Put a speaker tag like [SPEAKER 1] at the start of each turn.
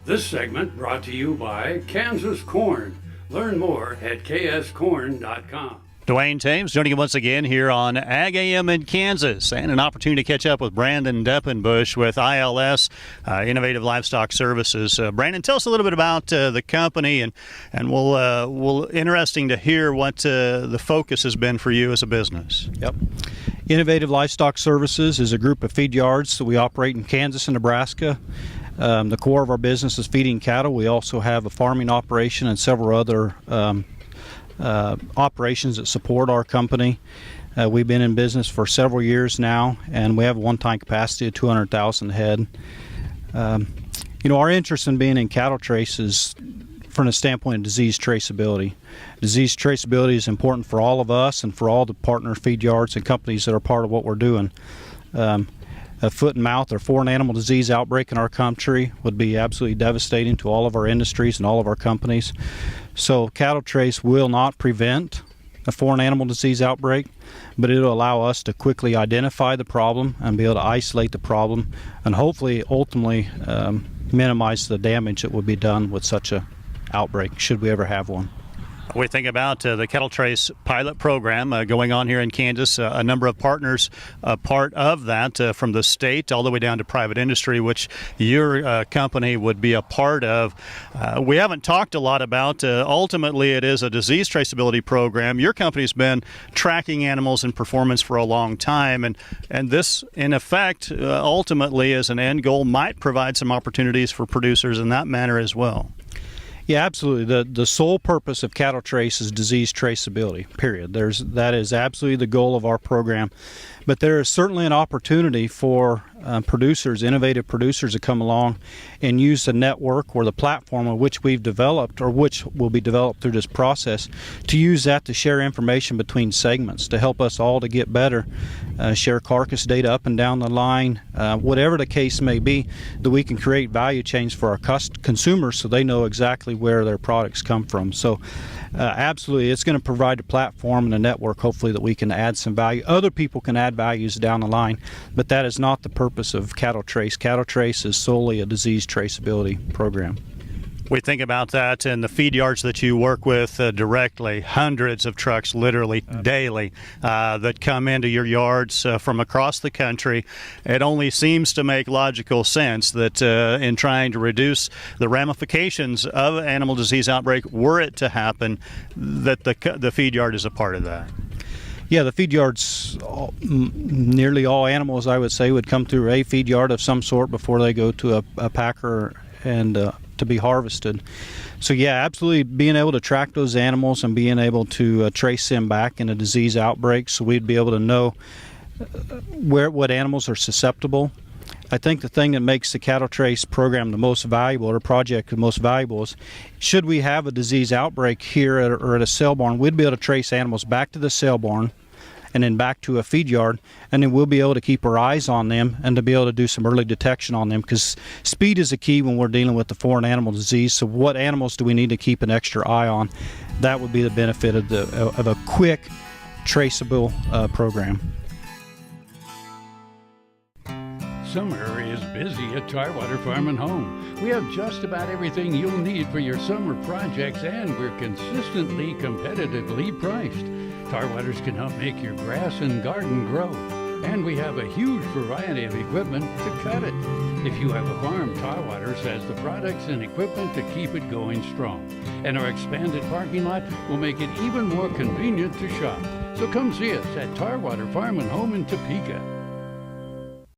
[SPEAKER 1] This segment brought to you by Kansas Corn. Learn more at kscorn.com.
[SPEAKER 2] Duane Toews joining you once again here on Ag AM in Kansas, and an opportunity to catch up with Brandon Depenbusch with ILS, Innovative Livestock Services. Brandon, tell us a little bit about the company, and we'll interesting to hear what the focus has been for you as a business.
[SPEAKER 3] Yep. Innovative Livestock Services is a group of feed yards that we operate in Kansas and Nebraska. The core of our business is feeding cattle. We also have a farming operation and several other operations that support our company. We've been in business for several years now, and we have a one-time capacity of 200,000 head. Our interest in being in cattle trace is from the standpoint of disease traceability. Disease traceability is important for all of us and for all the partner feed yards and companies that are part of what we're doing. A foot and mouth or foreign animal disease outbreak in our country would be absolutely devastating to all of our industries and all of our companies. So cattle trace will not prevent a foreign animal disease outbreak, but it'll allow us to quickly identify the problem and be able to isolate the problem and hopefully ultimately minimize the damage that would be done with such a outbreak should we ever have one.
[SPEAKER 2] We think about the Cattle Trace pilot program going on here in Kansas. A number of partners part of that from the state all the way down to private industry, which your company would be a part of. We haven't talked a lot about, ultimately it is a disease traceability program. Your company's been tracking animals and performance for a long time, and this, in effect, ultimately as an end goal, might provide some opportunities for producers in that manner as well.
[SPEAKER 3] Yeah, absolutely. The sole purpose of cattle trace is disease traceability, period. That is absolutely the goal of our program. But there is certainly an opportunity for producers, innovative producers, to come along and use the network or the platform of which we've developed or which will be developed through this process to use that to share information between segments to help us all to get better, share carcass data up and down the line, whatever the case may be, that we can create value chains for our consumers so they know exactly where their products come from. So absolutely, it's going to provide a platform and a network, hopefully, that we can add some value. Other people can add values down the line, but that is not the purpose of cattle trace. Cattle trace is solely a disease traceability program.
[SPEAKER 2] We think about that in the feed yards that you work with directly, hundreds of trucks literally daily that come into your yards from across the country. It only seems to make logical sense that in trying to reduce the ramifications of an animal disease outbreak, were it to happen, that the feed yard is a part of that.
[SPEAKER 3] Yeah, the feed yards, nearly all animals, I would say, would come through a feed yard of some sort before they go to a packer and to be harvested. So yeah, absolutely, being able to track those animals and being able to trace them back in a disease outbreak, so we'd be able to know what animals are susceptible. I think the thing that makes the cattle trace program the most valuable, or project the most valuable, is should we have a disease outbreak here or at a sale barn, we'd be able to trace animals back to the sale barn and then back to a feed yard, and then we'll be able to keep our eyes on them and to be able to do some early detection on them, because speed is a key when we're dealing with the foreign animal disease. So what animals do we need to keep an extra eye on? That would be the benefit of a quick, traceable program.
[SPEAKER 1] Summer is busy at Tarwater Farm and Home. We have just about everything you'll need for your summer projects, and we're consistently competitively priced. Tarwaters can help make your grass and garden grow, and we have a huge variety of equipment to cut it. If you have a farm, Tarwaters has the products and equipment to keep it going strong. And our expanded parking lot will make it even more convenient to shop. So come see us at Tarwater Farm and Home in Topeka.